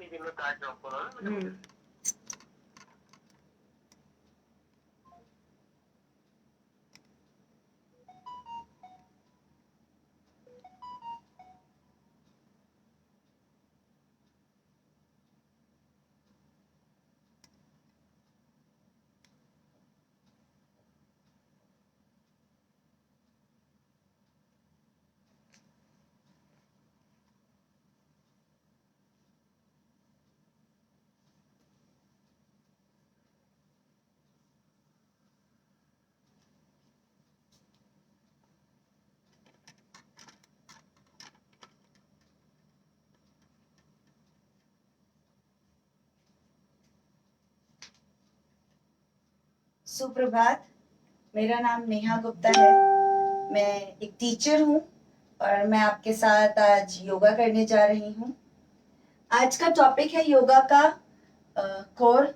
हम्म। सुप्रभात, मेरा नाम नेहा गुप्ता है। मैं एक टीचर हूँ और मैं आपके साथ आज योगा करने जा रही हूँ। आज का टॉपिक है योगा का कोर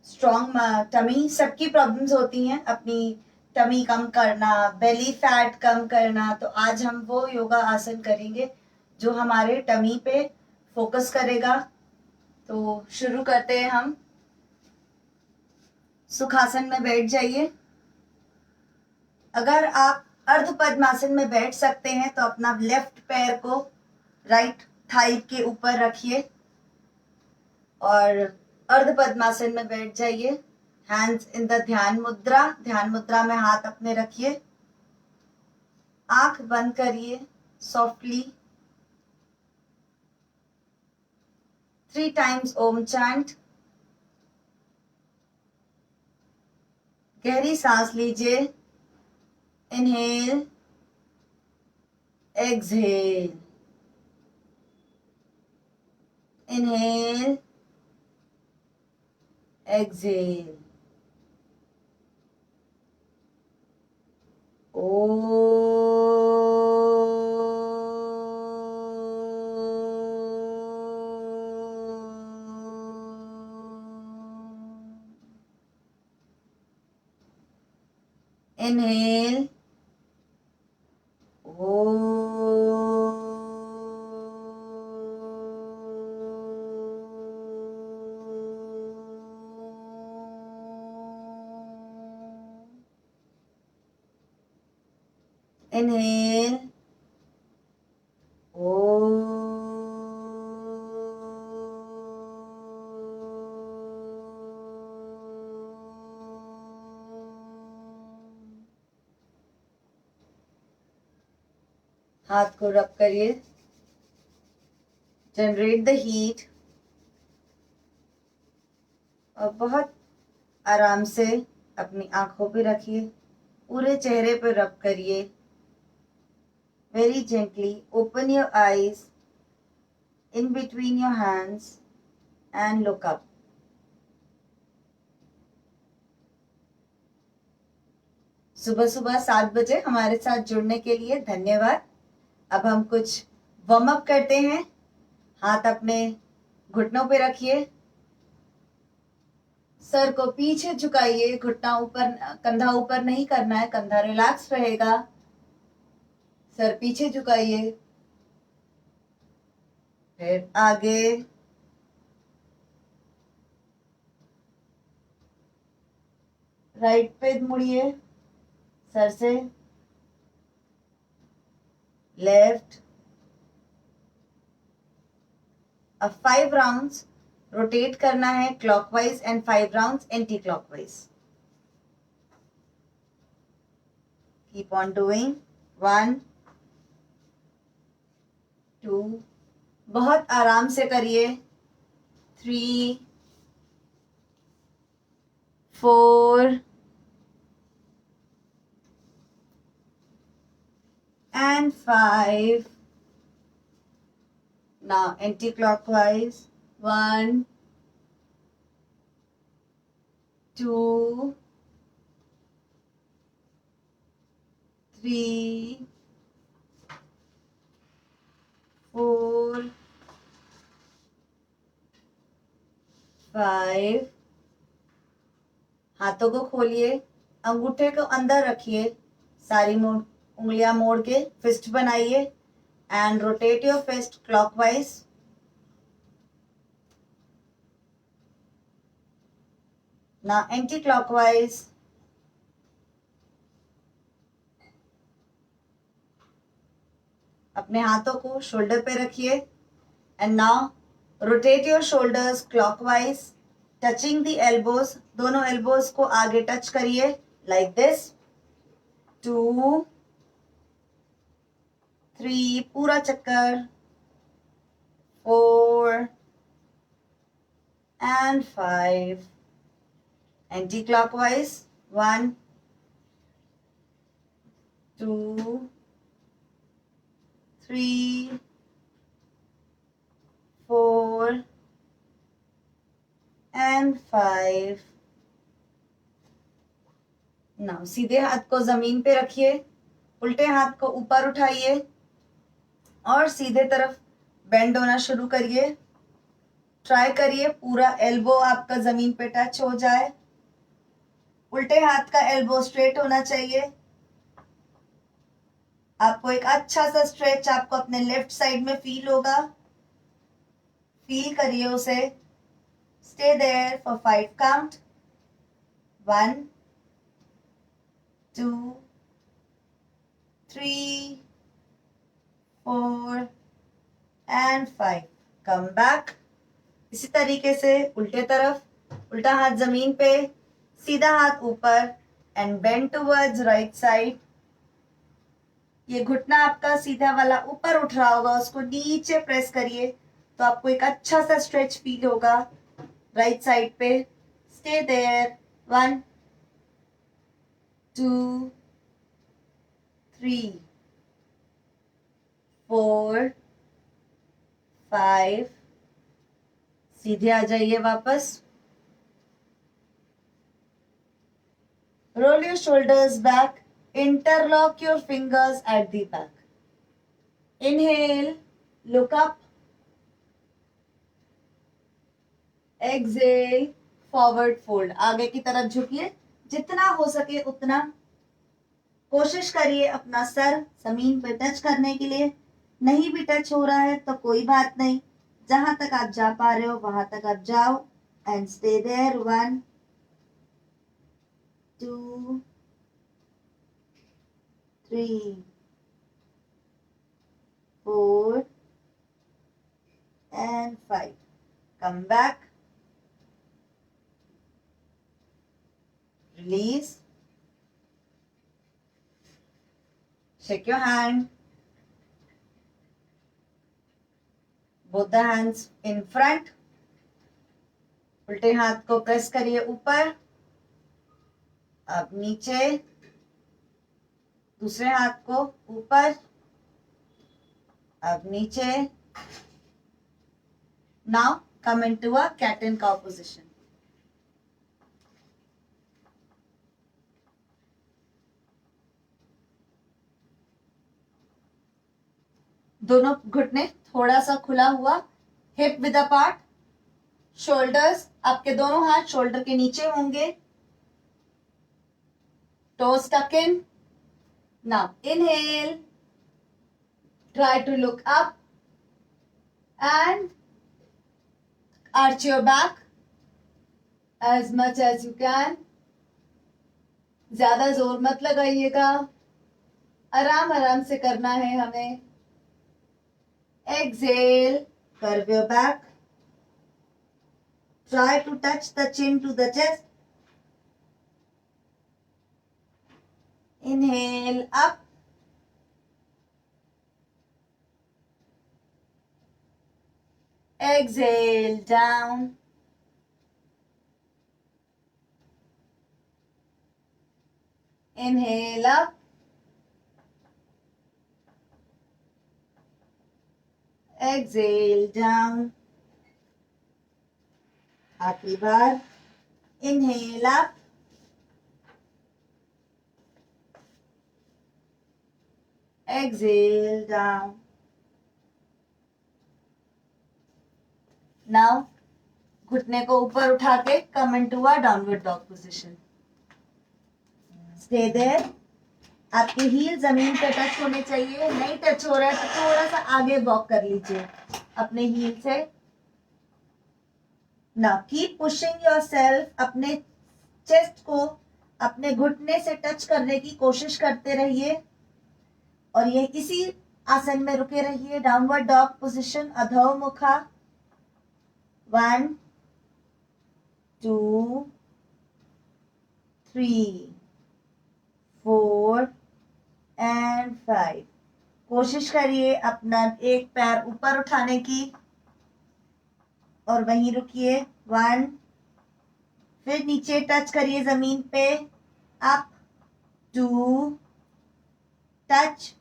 स्ट्रॉन्ग टमी। सबकी प्रॉब्लम्स होती हैं अपनी टमी कम करना, बेली फैट कम करना। तो आज हम वो योगा आसन करेंगे जो हमारे टमी पे फोकस करेगा। तो शुरू करते हैं हम। सुखासन में बैठ जाइए। अगर आप अर्ध पद्मासन में बैठ सकते हैं तो अपना लेफ्ट पैर को राइट थाई के ऊपर रखिए और अर्ध पद्मासन में बैठ जाइए। हैंड्स इन द ध्यान मुद्रा। ध्यान मुद्रा में हाथ अपने रखिए। आंख बंद करिए सॉफ्टली। 3 times ओम चैंट। गहरी सांस लीजिए। Inhale, exhale, inhale, exhale. Inhale. Inhale. हाथ को रब करिए। जनरेट द हीट और बहुत आराम से अपनी आंखों पे रखिए। पूरे चेहरे पे रब करिए। Very gently open your eyes in between your hands and look up. सुबह सुबह 7 बजे हमारे साथ जुड़ने के लिए धन्यवाद। अब हम कुछ वार्म अप करते हैं। हाथ अपने घुटनों पे रखिए। सर को पीछे झुकाइए। घुटना ऊपर, कंधा ऊपर नहीं करना है, कंधा रिलैक्स रहेगा। सर पीछे झुकाइए। फिर आगे। राइट पे मुड़िए सर से। लेफ्ट। अब 5 राउंड्स रोटेट करना है clockwise and 5 rounds anti clockwise. Keep on doing. 1 2, बहुत आराम से करिए। 3 4 and 5. Now anti-clockwise. 1 2 3 4 5। हाथों को खोलिए। अंगूठे को अंदर रखिए। सारी उंगलियां मोड़ के फिस्ट बनाइए and rotate your fist clockwise. Now anti-clockwise. अपने हाथों को शोल्डर पे रखिए and now rotate your shoulders clockwise touching the elbows. दोनों एल्बोज को आगे टच करिए लाइक दिस. 2 3 पूरा चक्कर. 4 and 5. Anti-clockwise. 1 2 3 4 and 5. नाउ सीधे हाथ को जमीन पे रखिए, उल्टे हाथ को ऊपर उठाइए और सीधे तरफ बेंड होना शुरू करिए. ट्राई करिए पूरा एल्बो आपका जमीन पे टच हो जाए. उल्टे हाथ का एल्बो स्ट्रेट होना चाहिए. आपको एक अच्छा सा स्ट्रेच आपको अपने लेफ्ट साइड में फील होगा. फील करिए उसे. Stay there for 5 count. 1 2 3 4 and 5. Come back. इसी तरीके से उल्टे तरफ, उल्टा हाथ जमीन पे, सीधा हाथ ऊपर and bend towards right side. ये घुटना आपका सीधा वाला ऊपर उठ रहा होगा, उसको नीचे प्रेस करिए तो आपको एक अच्छा सा स्ट्रेच फील होगा राइट साइड पे. Stay there. 1 2 3 4 5. सीधे आ जाइए वापस. Roll your shoulders back. Interlock your fingers at the back. Inhale, look up. Exhale, forward fold. आगे की तरफ झुकिए, जितना हो सके उतना. कोशिश करिए अपना सर जमीन पे टच करने के लिए. नहीं भी टच हो रहा है तो कोई बात नहीं, जहां तक आप जा पा रहे हो वहां तक आप जाओ and stay there. 1 2 3 4 and 5. Come back. Release. Shake your hand. Both the hands in front. उल्टे हाथ को प्रेस करिए ऊपर. अब नीचे. दूसरे हाथ को ऊपर. अब नीचे. Now come into a cat and cow position. दोनों घुटने थोड़ा सा खुला हुआ. Hip with apart. शोल्डर्स, आपके दोनों हाथ शोल्डर के नीचे होंगे. टोes tuck in. Now inhale. Try to look up and arch your back as much as you can. ज्यादा जोर मत लगाइएगा, आराम आराम से करना है हमें. Exhale, curve your back. Try to touch the chin to the chest. Inhale up. Exhale down. Inhale up. Exhale down. आखिरी बार. Inhale up. Exhale down. Now घुटने को ऊपर उठा के come into a downward dog position. Stay there. आपके heal जमीन पे touch होने चाहिए. नहीं टच हो रहा है तो थोड़ा सा आगे वॉक कर लीजिए अपने हील से. Now keep pushing yourself. अपने चेस्ट को अपने घुटने से टच करने की कोशिश करते रहिए और ये इसी आसन में रुके रहिए। डाउनवर्ड डॉग पोजीशन, अधोमुखा। 1 2 3 4 एंड 5। कोशिश करिए अपना एक पैर ऊपर उठाने की और वहीं रुकिए। 1, फिर नीचे टच करिए जमीन पे। Up 2, touch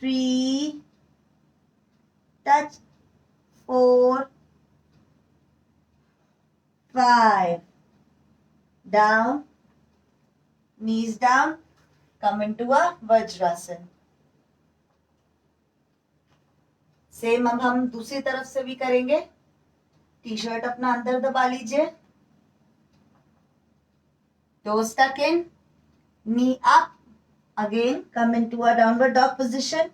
3, touch 4, 5, down, knees down, come into a vajrasana. Same अब हम दूसरी तरफ से भी करेंगे। टी शर्ट अपना अंदर दबा लीजिए। toes tuck in, knee up, again come into a downward dog position.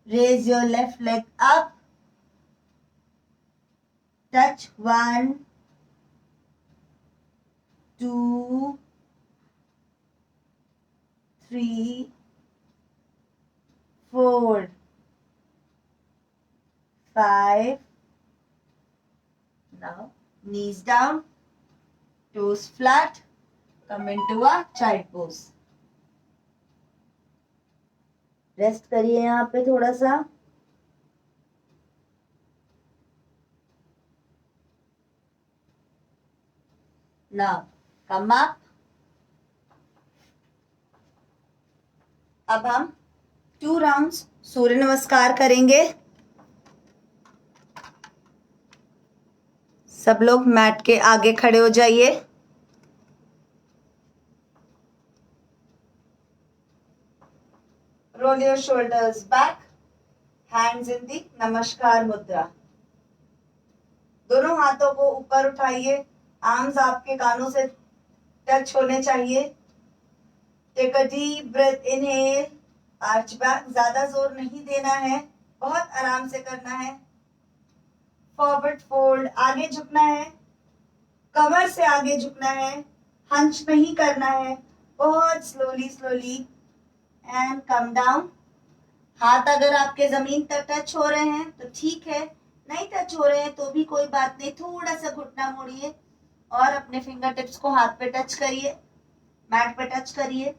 Raise your left leg up, touch 1 2 3 4 5. Now knees down, toes flat, come into a child pose. Rest करिए यहाँ पे थोड़ा सा। Now come up. अब हम 2 rounds सूर्य नमस्कार करेंगे। सब लोग मैट के आगे खड़े हो जाइए। Roll your shoulders back, hands in the namaskar mudra. दोनों हाथों को ऊपर उठाइए, आर्म्स आपके कानों से टच होने चाहिए। Take a deep breath, inhale, arch back. ज्यादा जोर नहीं देना है, बहुत आराम से करना है। फॉरवर्ड फोल्ड, आगे झुकना है, कमर से आगे झुकना है, हंच नहीं करना है, बहुत slowly slowly. And come down. हाथ अगर आपके जमीन तक टच हो रहे हैं तो ठीक है, नहीं टच हो रहे हैं तो भी कोई बात नहीं। थोड़ा सा घुटना मोड़िए और अपने फिंगर टिप्स को हाथ पे टच करिए, मैट पे टच करिए।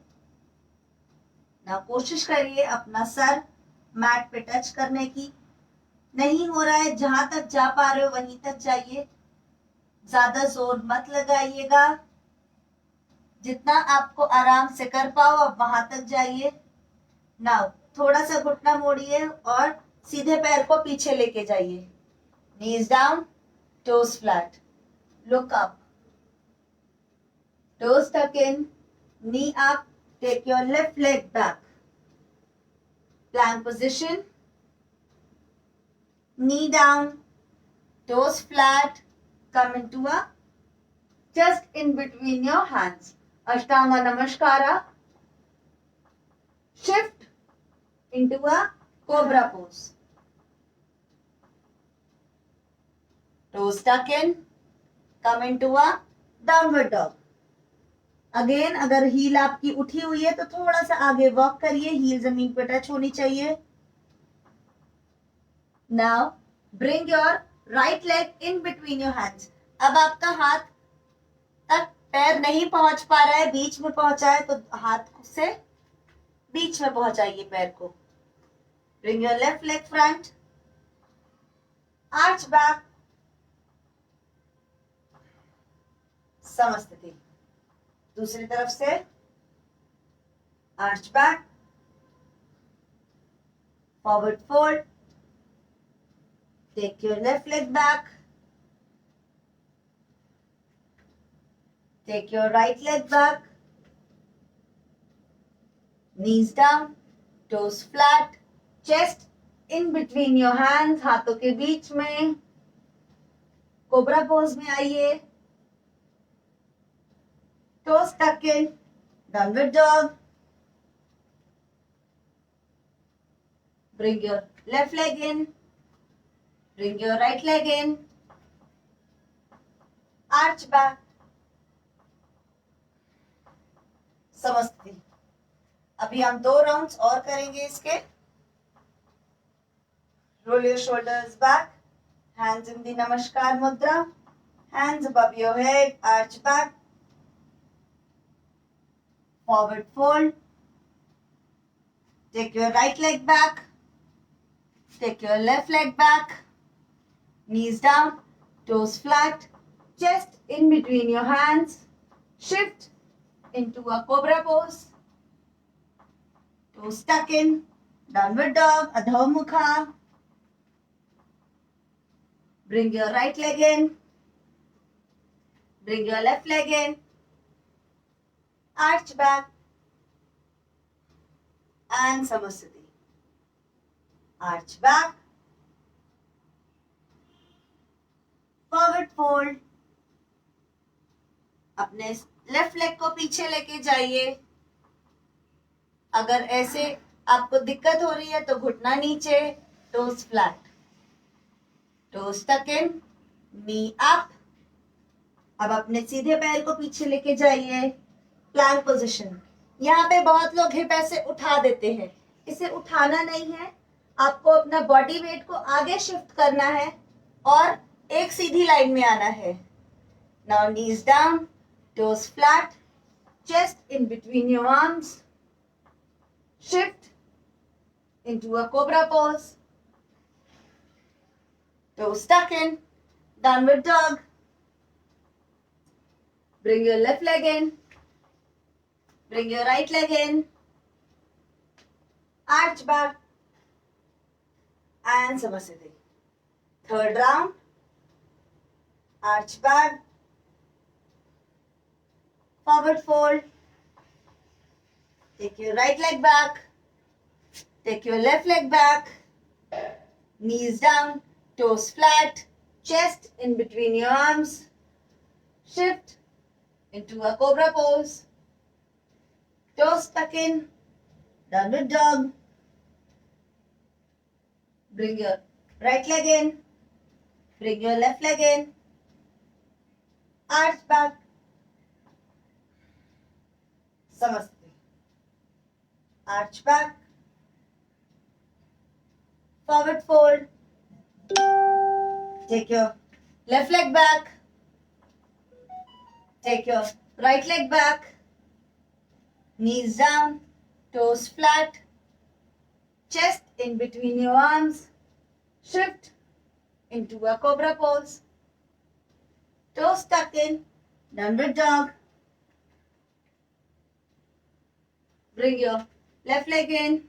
ना कोशिश करिए अपना सर मैट पे टच करने की। नहीं हो रहा है, जहां तक जा पा रहे हो वहीं तक जाइए, ज्यादा जोर मत लगाइएगा। जितना आपको आराम से कर पाओ अब वहां तक जाइए। नाउ थोड़ा सा घुटना मोड़िए और सीधे पैर को पीछे लेके जाइए। Knees down, toes flat, look up, toes tuck in, knee up, take your left leg back. Plank position, knee down, toes flat, come into a just in between your hands. Ashtanga Namaskara. Shift into a cobra pose. Toes tuck in, come into a downward dog. Again अगर heal आपकी उठी हुई है तो थोड़ा सा आगे walk करिए, हील जमीन पर टच होनी चाहिए। Now bring your right leg in between your hands. अब आपका हाथ तक पैर नहीं पहुंच पा रहा है, बीच में पहुंचा है तो हाथ से बीच में पहुंचाइए पैर को। Bring your left leg front, arch back, samasthiti. दूसरी तरफ से arch back, forward fold, take your left leg back, take your right leg back, knees down, toes flat, chest in between your hands, हाथों के बीच में। कोबरा पोज में आइए, toes tuck in, downward dog. Bring your left leg in, bring your right leg in, arch back, समस्ती। अभी हम 2 rounds और करेंगे इसके। Roll your shoulders back, hands in the नमस्कार मुद्रा, hands above your head, arch back, forward fold, take your right leg back, take your left leg back, knees down, toes flat, chest in between your hands, shift into a cobra pose, toes tuck in, downward dog, Adho Mukha. Bring your right leg in, bring your left leg in, arch back and Samasthiti. Arch back, forward fold. अपने left leg को पीछे लेके जाइए। अगर ऐसे आपको दिक्कत हो रही है तो घुटना नीचे, टोस फ्लैट, टोस टक इन, नी अप। अब अपने सीधे पैर को पीछे लेके जाइए, प्लैंक पोजीशन। यहाँ पे बहुत लोग हिप ऐसे उठा देते हैं, इसे उठाना नहीं है, आपको अपना बॉडी वेट को आगे शिफ्ट करना है और एक सीधी लाइन में आना है। Now knees down, toes flat, chest in between your arms, shift into a cobra pose, toes tuck in, downward dog, bring your left leg in, bring your right leg in, arch back and Samasthiti. Third round, arch back, forward fold, take your right leg back, take your left leg back, knees down, toes flat, chest in between your arms, shift into a cobra pose, toes tuck in, downward dog, bring your right leg in, bring your left leg in, arch back, Samasthiti. Arch back, forward fold, take your left leg back, take your right leg back, knees down, toes flat, chest in between your arms, shift into a cobra pose, toes tucked in, downward dog. Bring your left leg in,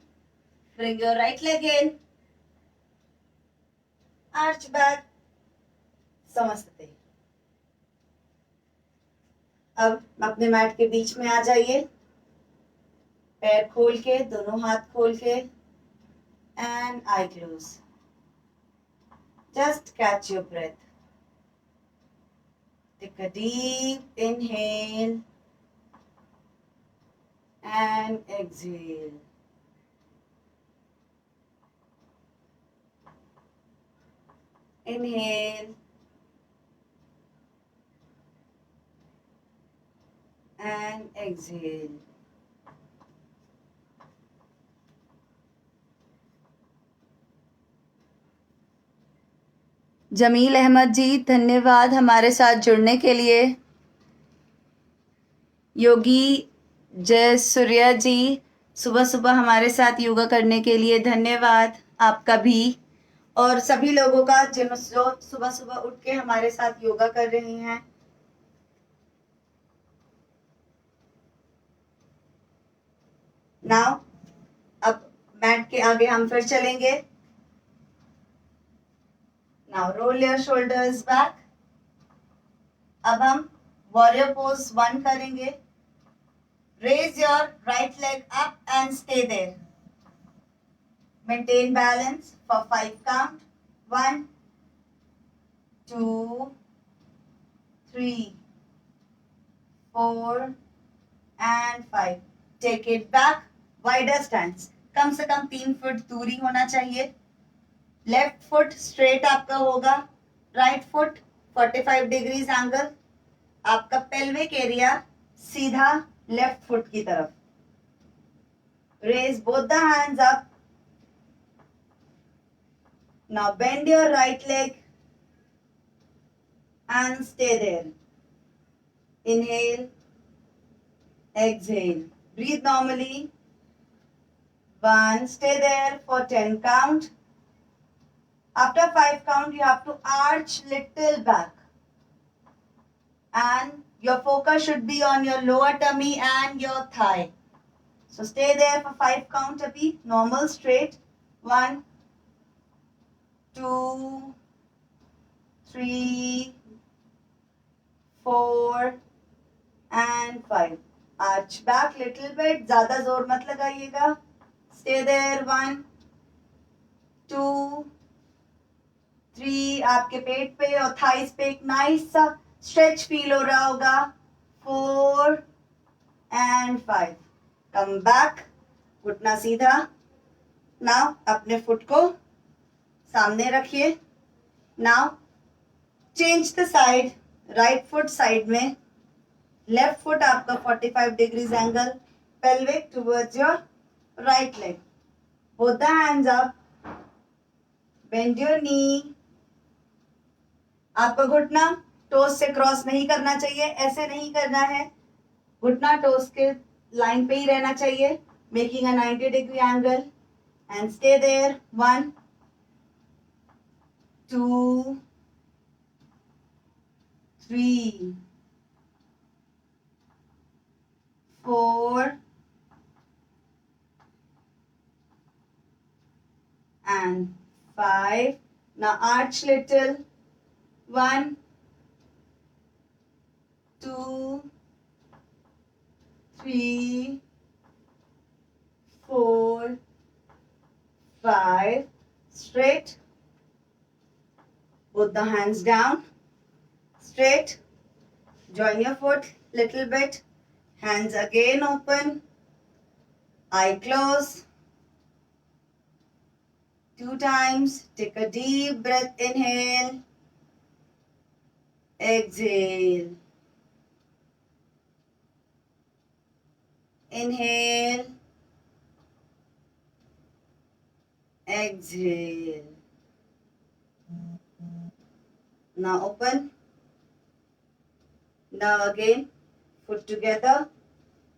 bring your right leg in, arch back, Samasthiti. अब अपने mat के बीच में आ जाइए, पैर खोल के, दोनों हाथ खोल के, and eye close. Just catch your breath. Take a deep inhale and exhale. Inhale and exhale. Jameel Ahmad जी, धन्यवाद हमारे साथ जुड़ने के लिए। योगी जय सूर्या जी, सुबह सुबह हमारे साथ योगा करने के लिए धन्यवाद आपका भी, और सभी लोगों का जो सुबह सुबह उठ के हमारे साथ योगा कर रही हैं। नाउ अब मैट के आगे हम फिर चलेंगे। Now roll your shoulders back. अब हम वॉरियर पोज 1 करेंगे। Raise your right leg up and stay there. Maintain balance for 5 count. 1, 2, 3, 4 and 5. Take it back. Wider stance. कम से कम 3 फुट दूरी होना चाहिए। लेफ्ट फुट स्ट्रेट आपका होगा, राइट फुट 45 डिग्रीज एंगल। आपका पेल्विक एरिया सीधा लेफ्ट फुट की तरफ. Raise both the hands up. Now bend your right leg and stay there. Inhale, exhale. Breathe normally. 1, stay there for 10 count. After 5 count, you have to arch little back. And your focus should be on your lower tummy and your thigh. So stay there for 5 count abhi. Normal straight. 1, 2, 3, 4 and 5. Arch back little bit. ज़्यादा जोर मत लगाइएगा. Stay there. 1, 2, 3. आपके पेट पे और thighs पे एक nice सा स्ट्रेच फील हो रहा होगा. 4 and 5. Come back. घुटना सीधा. Now अपने फुट को सामने रखिए. Now change the side. Right foot side में. लेफ्ट फुट आपका 45 degrees angle. pelvic towards your right leg. Both the hands up. Bend your knee. आपका घुटना टोस से क्रॉस नहीं करना चाहिए. ऐसे नहीं करना है. घुटना टोस के लाइन पे ही रहना चाहिए. Making a 90 degree angle. And stay there. 1, 2, 3, 4 and 5. Now arch little. 1, 2, 3, 4, 5. Straight. Put the hands down. Straight. Join your foot little bit. Hands again open. Eye close. 2 times. Take a deep breath. Inhale. Exhale. Inhale. Exhale. Now open. Now again, foot together.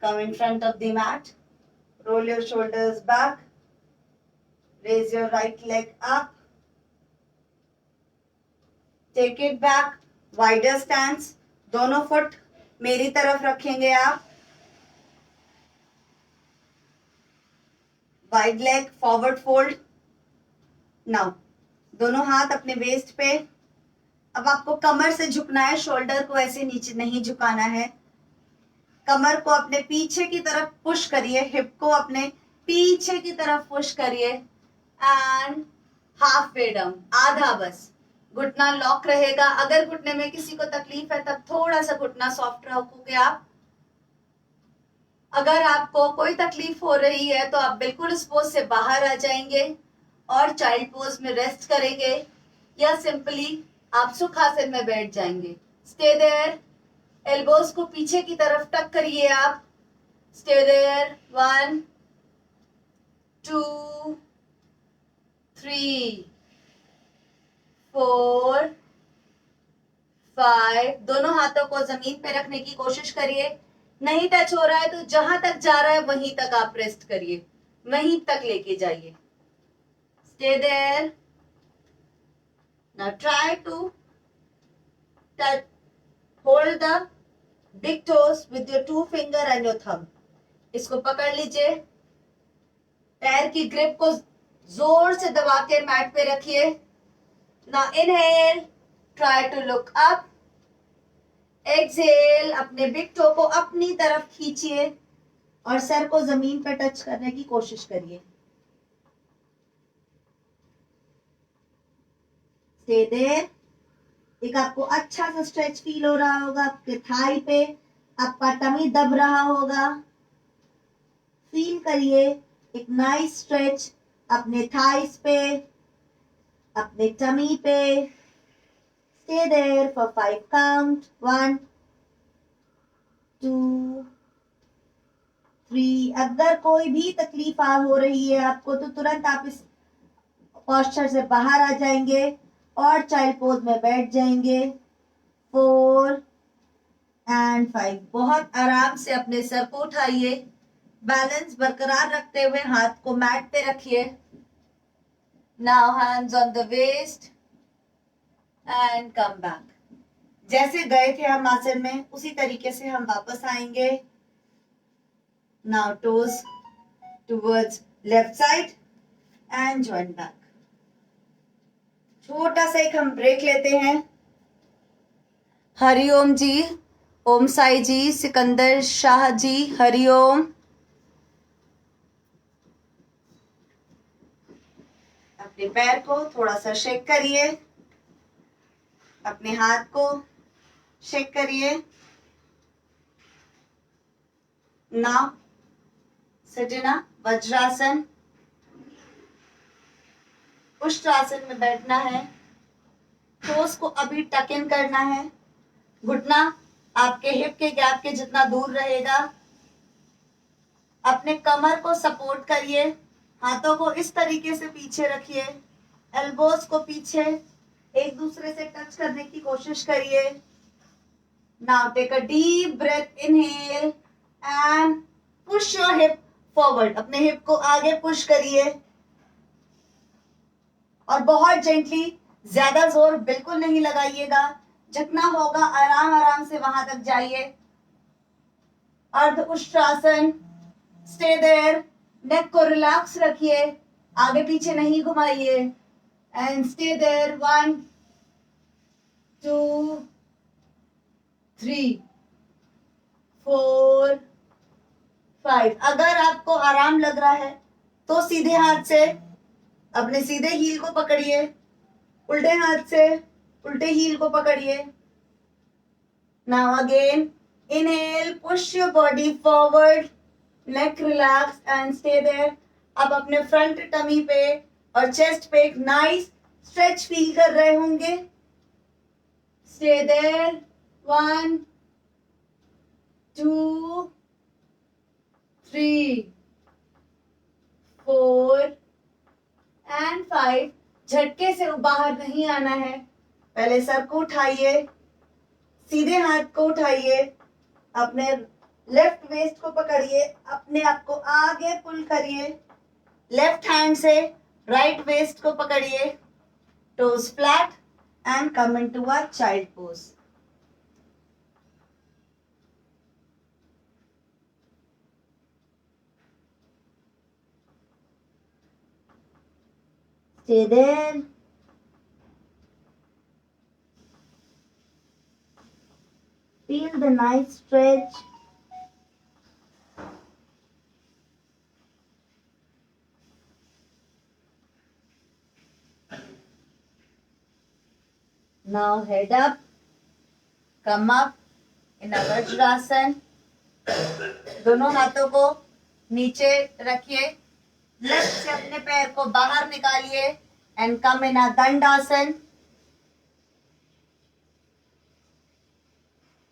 Come in front of the mat. Roll your shoulders back. Raise your right leg up. Take it back. Wider stance. दोनों foot मेरी तरफ रखेंगे आप. Wide leg, forward fold. Now, दोनों हाथ अपने waste पे. अब आपको कमर से झुकना है. शोल्डर को ऐसे नीचे नहीं झुकाना है. कमर को अपने पीछे की तरफ पुश करिए. हिप को अपने पीछे की तरफ पुश करिए. And half way down. आधा बस. घुटना लॉक रहेगा. अगर घुटने में किसी को तकलीफ है तब थोड़ा सा घुटना सॉफ्ट रखोगे आप. अगर आपको कोई तकलीफ हो रही है तो आप बिल्कुल इस पोज से बाहर आ जाएंगे और चाइल्ड पोज में रेस्ट करेंगे या सिंपली आप सुखासन में बैठ जाएंगे. Stay there. एल्बोज को पीछे की तरफ टक करिए आप. Stay there. 1, 2, 3, 4, 5. दोनों हाथों को जमीन पे रखने की कोशिश करिए. नहीं टच हो रहा है तो जहां तक जा रहा है वहीं तक आप रेस्ट करिए. वहीं तक लेके जाइए. Stay there. Now try to touch, hold the big toes with your 2 finger and your thumb. इसको पकड़ लीजिए. पैर की ग्रिप को जोर से दबा के मैट पे रखिए. Now inhale. Try to look up. Exhale. अपने बिग टो को अपनी तरफ खींचिए और सर को जमीन पर टच करने की कोशिश करिए. Stay there. एक आपको अच्छा सा स्ट्रेच फील हो रहा होगा आपके थाई पे. आपका टमी दब रहा होगा. फील करिए एक नाइस स्ट्रेच अपने थाइस पे, अपने टमी पे. Stay there for 5 count. 1, 2, 3। अगर कोई भी तकलीफ हो रही है आपको तो तुरंत आप इस पोस्चर से बाहर आ जाएंगे और चाइल्ड पोज में बैठ जाएंगे। 4 एंड 5। बहुत आराम से अपने सर को उठाइए, बैलेंस बरकरार रखते हुए हाथ को मैट पे रखिए। Now hands on the waist and come back. जैसे गए थे हम आसन में उसी तरीके से हम वापस आएंगे। Now toes towards left side and join back. छोटा सा एक हम ब्रेक लेते हैं। हरिओम जी, ओम साई जी, सिकंदर शाह जी, हरिओम। अपने पैर को थोड़ा सा शेक करिए, अपने हाथ को शेक करिए। Now sit in Vajrasana. Ushtrasana में बैठना है। टोस को अभी टक इन करना है। घुटना आपके हिप के गैप के जितना दूर रहेगा। अपने कमर को सपोर्ट करिए, हाथों को इस तरीके से पीछे रखिए, एल्बोज को पीछे एक दूसरे से टच करने की कोशिश करिए। Now take a deep breath, inhale and push your hip forward. अपने हिप को आगे पुश करिए और बहुत जेंटली, ज्यादा जोर बिल्कुल नहीं लगाइएगा। जितना होगा आराम आराम से वहां तक जाइए। अर्ध उष्ट्रासन, स्टे देयर। नेक को रिलैक्स रखिए, आगे पीछे नहीं घुमाइए एंड स्टे देयर। 1 2 3 4 5। अगर आपको आराम लग रहा है तो सीधे हाथ से अपने सीधे हील को पकड़िए, उल्टे हाथ से उल्टे हील को पकड़िए। Now again inhale, push your body forward, neck relax and stay there. अब अपने फ्रंट टमी पे और चेस्ट पे एक नाइस स्ट्रेच फील कर रहे होंगे। Stay there. 1 2 3 4 एंड 5। झटके से बाहर नहीं आना है। पहले सर को उठाइए, सीधे हाथ को उठाइए, अपने लेफ्ट वेस्ट को पकड़िए, अपने आप को आगे पुल करिए। लेफ्ट हैंड से राइट वेस्ट को पकड़िए, toes flat and come into a child pose. Stay there. Feel the nice stretch. Now head up, come up in a Vajrasan. दोनों हाथों को नीचे रखिए, लेफ्ट से अपने पैर को बाहर निकालिए and come in a Dandasana.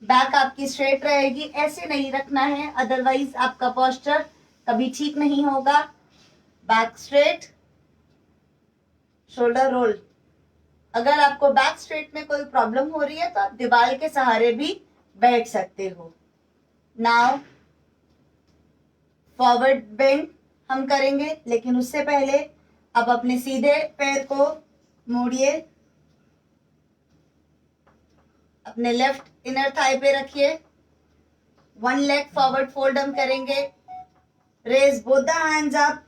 Back आपकी स्ट्रेट रहेगी, ऐसे नहीं रखना है, अदरवाइज आपका पोस्चर कभी ठीक नहीं होगा। Back straight, shoulder roll. अगर आपको बैक स्ट्रेट में कोई प्रॉब्लम हो रही है तो आप दीवार के सहारे भी बैठ सकते हो। नाउ फॉरवर्ड बेंड हम करेंगे, लेकिन उससे पहले अब अपने सीधे पैर को मोड़िए, अपने लेफ्ट इनर थाई पे रखिए, 1 लेग फॉरवर्ड फोल्ड हम करेंगे। Raise both the hands up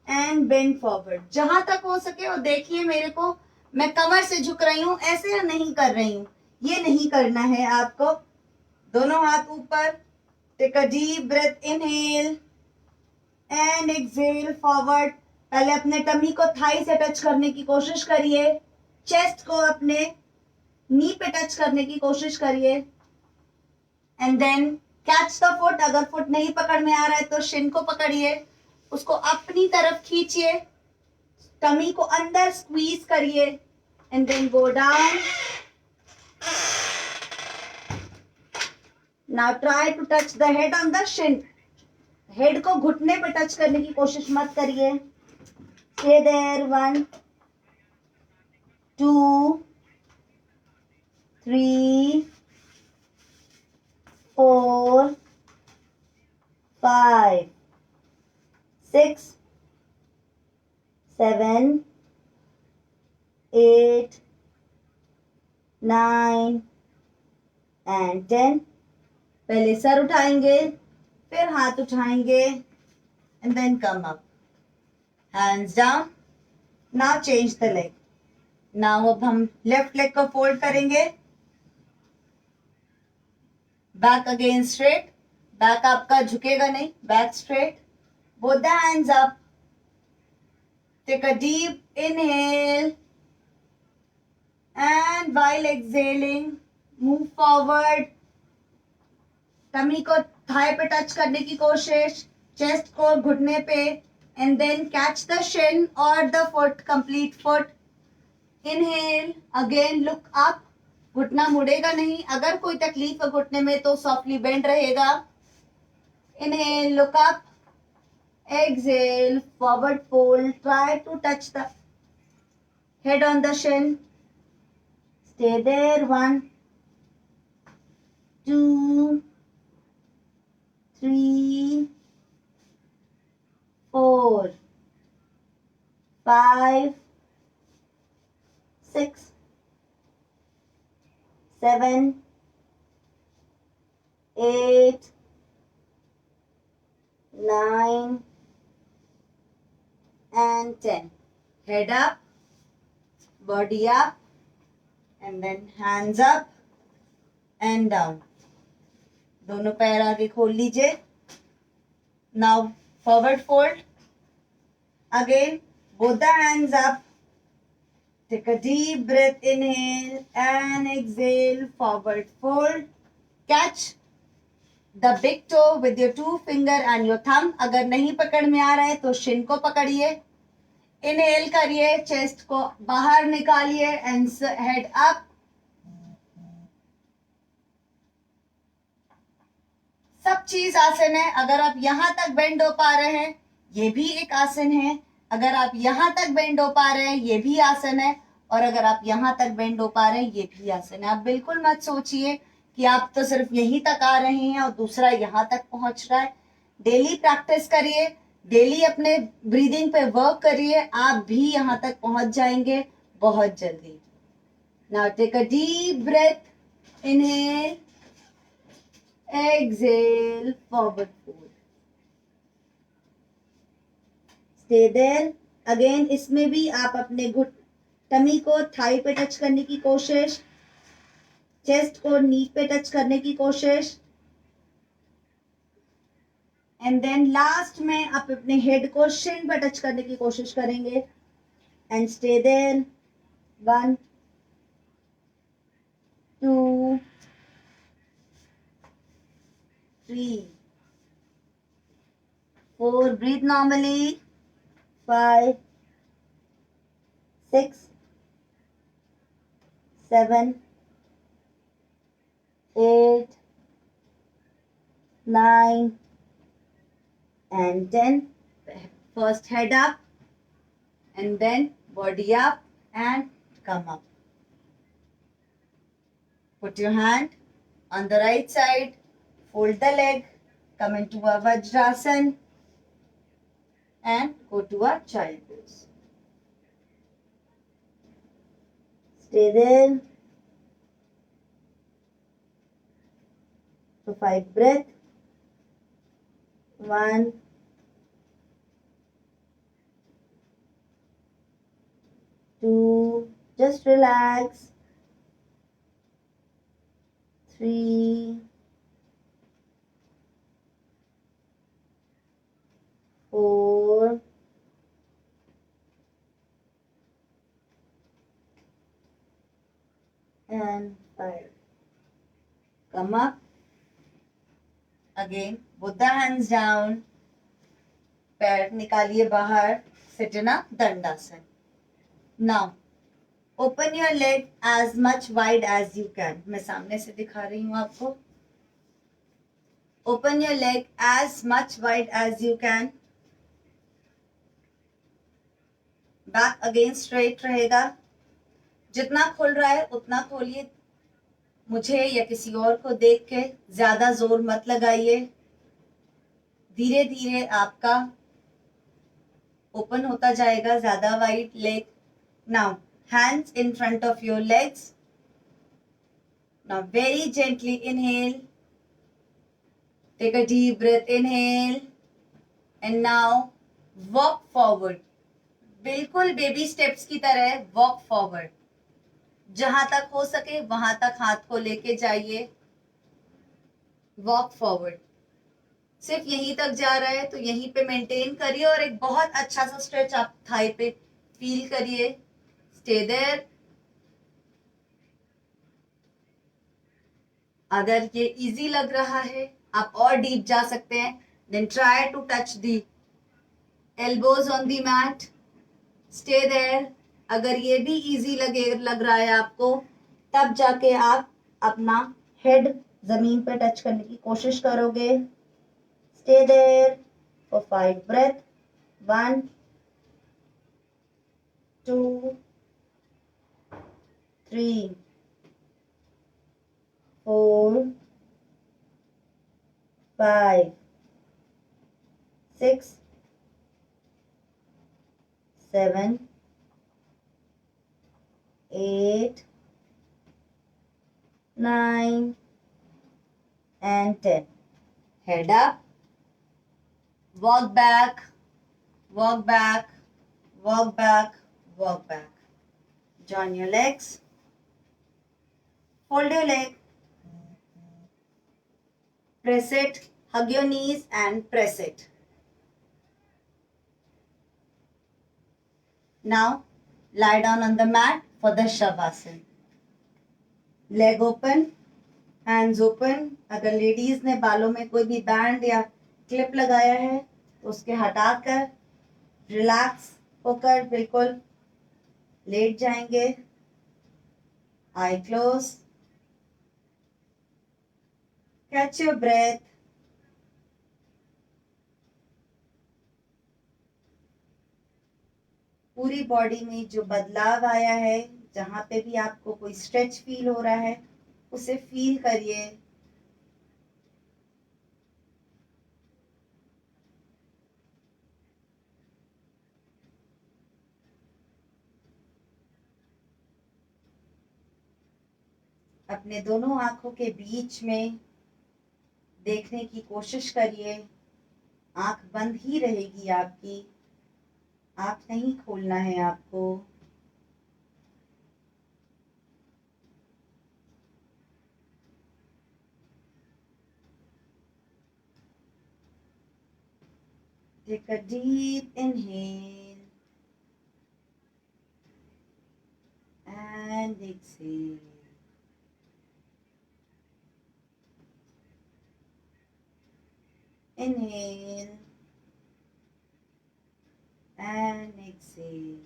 and bend forward. जहां तक हो सके और देखिए मेरे को, मैं कमर से झुक रही हूं, ऐसे नहीं कर रही हूं, ये नहीं करना है आपको। दोनों हाथ ऊपर, take a deep breath, inhale and exhale forward. पहले अपने टमी को थाई से टच करने की कोशिश करिए, चेस्ट को अपने नी पे टच करने की कोशिश करिए and then catch the foot. अगर फुट नहीं पकड़ में आ रहा है तो शिन को पकड़िए, उसको अपनी तरफ खींचिए, टमी को अंदर स्क्वीज करिए and then go down. Now try to touch the head on the shin. Head को घुटने पे टच करने की कोशिश मत करिए. Stay there. 1 2 3 4 5 6 7 8 9 and 10. पहले सर उठाएंगे, फिर हाथ उठाएंगे and then come up. Hands down. Now change the leg. Now अब हम लेफ्ट लेग को फोल्ड करेंगे. Back again straight. बैक आपका झुकेगा नहीं, back straight. Both the hands up. Take a deep inhale. And while exhaling, move forward. Tummy को thigh पे touch करने की कोशिश, चेस्ट को घुटने पे, and then catch the shin और the foot, complete foot. Inhale, again look up. घुटना मुड़ेगा नहीं. अगर कोई तकलीफ है घुटने में तो सॉफ्टली बेंड रहेगा. Inhale, look up. Exhale, forward fold. Try to touch the head on the shin. Stay there. 1 2 3 4 5 6 7 8 9 and 10. Head up, body up, and then hands up and down. दोनों पैर आगे खोल लीजिए. Now forward fold. Again, both the hands up. Take a deep breath, inhale and exhale, forward fold. Catch the big toe with your 2 finger and your thumb. अगर नहीं पकड़ में आ रहा है तो शिन को पकड़िए. इनहेल करिए, चेस्ट को बाहर निकालिए एंड हेड अप. सब चीज आसन है. अगर आप यहां तक बेंड हो पा रहे हैं, ये भी एक आसन है. अगर आप यहां तक बेंड हो पा रहे हैं, ये भी आसन है. और अगर आप यहां तक बेंड हो पा रहे हैं, ये भी आसन है. आप बिल्कुल मत सोचिए कि आप तो सिर्फ यहीं तक आ रहे हैं और दूसरा यहां तक पहुंच रहा है. डेली प्रैक्टिस करिए, डेली अपने ब्रीदिंग पे वर्क करिए. आप भी यहां तक पहुंच जाएंगे बहुत जल्दी. Now take a deep breath. Inhale, exhale, forward fold. Stay there. Again, इसमें भी आप अपने टमी को थाई पे टच करने की कोशिश, चेस्ट को नी पे टच करने की कोशिश, एंड देन लास्ट में आप अपने हेड को शिन पे टच करने की कोशिश करेंगे. And stay there. 1 2 3 4. Breathe normally. 5 6 7 8 9 and 10. First head up and then body up and come up. Put your hand on the right side, fold the leg, come into a Vajrasan and go to a child pose. Stay there for 5 breaths. 1 2, just relax. 3 4 and 5. Come up. Again, put the hands down. पैर निकालिए बाहर. Sit in a Dandasana. Now, open your leg as much wide as you can. मैं सामने से दिखा रही हूँ आपको. Open your leg as much wide as you can. Back again straight रहेगा. जितना खुल रहा है उतना खोलिए. मुझे या किसी और को देख के ज्यादा जोर मत लगाइए. धीरे धीरे आपका ओपन होता जाएगा. ज्यादा wide leg. Now hands in front of your legs. Now very gently inhale. Take a deep breath, inhale. And now walk forward. बिल्कुल बेबी स्टेप्स की तरह वॉक फॉरवर्ड. जहां तक हो सके वहां तक हाथ को लेके जाइए. Walk forward. सिर्फ यहीं तक जा रहा है तो यहीं पे मेंटेन करिए और एक बहुत अच्छा सा स्ट्रेच आप थाई पे फील करिए. Stay there. अगर ये इजी लग रहा है आप और डीप जा सकते हैं. Then try to touch the elbows on the mat. Stay there. अगर ये भी इजी लग रहा है आपको तब जाके आप अपना हेड जमीन पे टच करने की कोशिश करोगे. Stay there for 5 breath. 1 2 3 4 5 6 7 8 9 and 10. Head up. Walk back. Walk back. Walk back. Walk back. Join your legs. Fold your leg. Press it. Hug your knees and press it. Now lie down on the mat for the Shavasana. Leg open. Hands open. अगर ladies ने बालों में कोई भी band या clip लगाया है तो उसके हटाकर रिलैक्स होकर बिल्कुल लेट जाएंगे. Eye close. Catch your breath. पूरी बॉडी में जो बदलाव आया है, जहां पे भी आपको कोई स्ट्रेच फील हो रहा है उसे फील करिए. अपने दोनों आंखों के बीच में देखने की कोशिश करिए. आंख बंद ही रहेगी आपकी. आंख नहीं खोलना है आपको. Take a deep inhale and exhale. Inhale and exhale.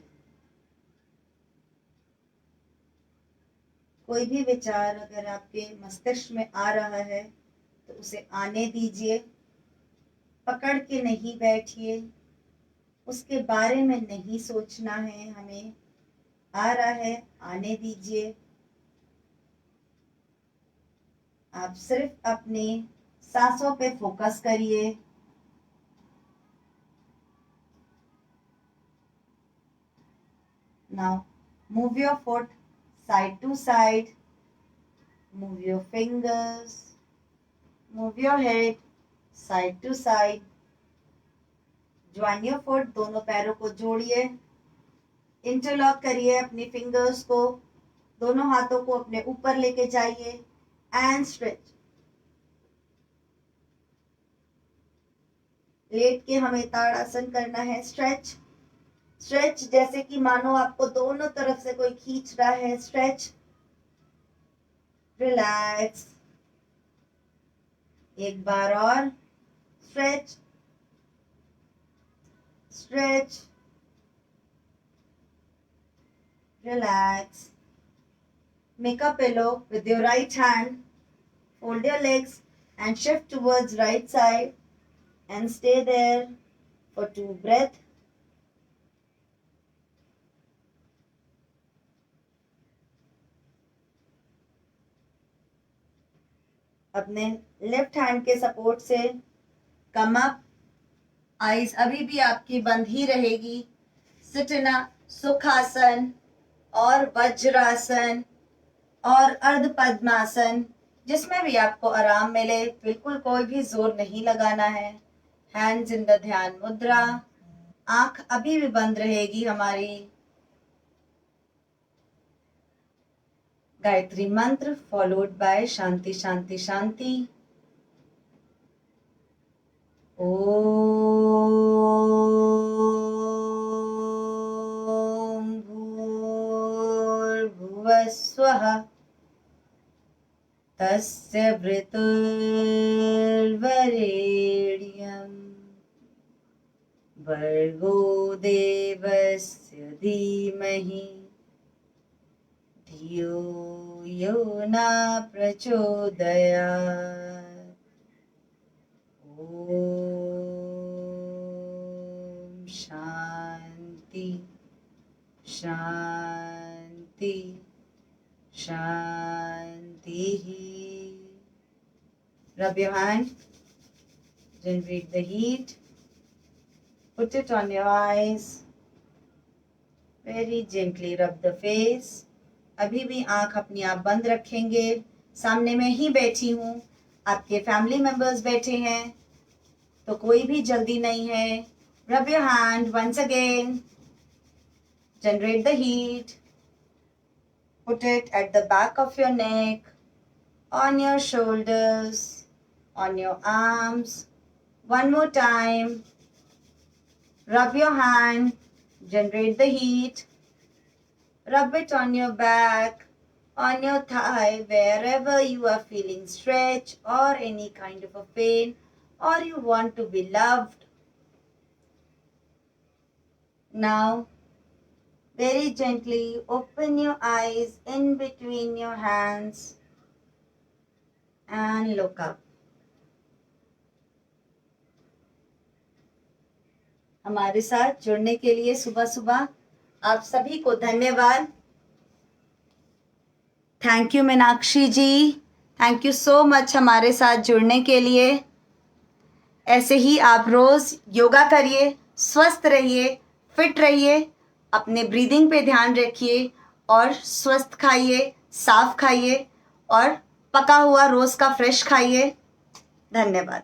कोई भी विचार अगर आपके मस्तिष्क में आ रहा है तो उसे आने दीजिए. पकड़ के नहीं बैठिए. उसके बारे में नहीं सोचना है हमें. आ रहा है आने दीजिए. आप सिर्फ अपने सांसों पे फोकस करिए. Now move your foot side to side. Move your fingers. Move your head side to side. Join your foot. दोनों पैरों को जोड़िए. इंटरलॉक करिए अपनी फिंगर्स को. दोनों हाथों को अपने ऊपर लेके जाइए एंड स्ट्रेच. लेट के हमें ताड़ासन करना है. स्ट्रेच. स्ट्रेच जैसे कि मानो आपको दोनों तरफ से कोई खींच रहा है. स्ट्रेच. रिलैक्स. एक बार और. Stretch. Stretch. Relax. Make a pillow with your right hand. Fold your legs and shift towards right side and stay there for 2 breaths. अपने लेफ्ट हैंड के सपोर्ट से कम अप, आईज अभी भी आपकी बंद ही रहेगी. सिट इन अ सुखासन और वज्रासन और अर्ध पद्मासन, जिसमें भी आपको आराम मिले. बिल्कुल कोई भी जोर नहीं लगाना है. हैंड्स इन द ध्यान मुद्रा. आंख अभी भी बंद रहेगी हमारी. गायत्री मंत्र फॉलोड बाय शांति शांति शांति. ओम भूर्भुवस्वः तस्य वृतुर्वरेण्यं भर्गो देवस्य धीमहि धियो यो न प्रचोदयात्. ओम शांति शांति शांति. Rub your hand, generate the heat, put it on your eyes, very gently rub the face. अभी भी आंख अपनी आप बंद रखेंगे. सामने में ही बैठी हूँ, आपके फैमिली मेंबर्स बैठे हैं, तो कोई भी जल्दी नहीं है. Rub your hand once again, generate the heat, put it at the back of your neck, on your shoulders, on your arms. One more time. Rub your hand, generate the heat. Rub it on your back, on your thigh, wherever you are feeling stretch or any kind of a pain, or you want to be loved. Now, very gently open your eyes in between your hands and look up. हमारे साथ जुड़ने के लिए सुबह सुबह आप सभी को धन्यवाद. Thank you Meenakshi ji, thank you so much हमारे साथ जुड़ने के लिए. ऐसे ही आप रोज़ योगा करिए, स्वस्थ रहिए, फिट रहिए, अपने ब्रीदिंग पे ध्यान रखिए और स्वस्थ खाइए, साफ खाइए और पका हुआ रोज़ का फ्रेश खाइए. धन्यवाद.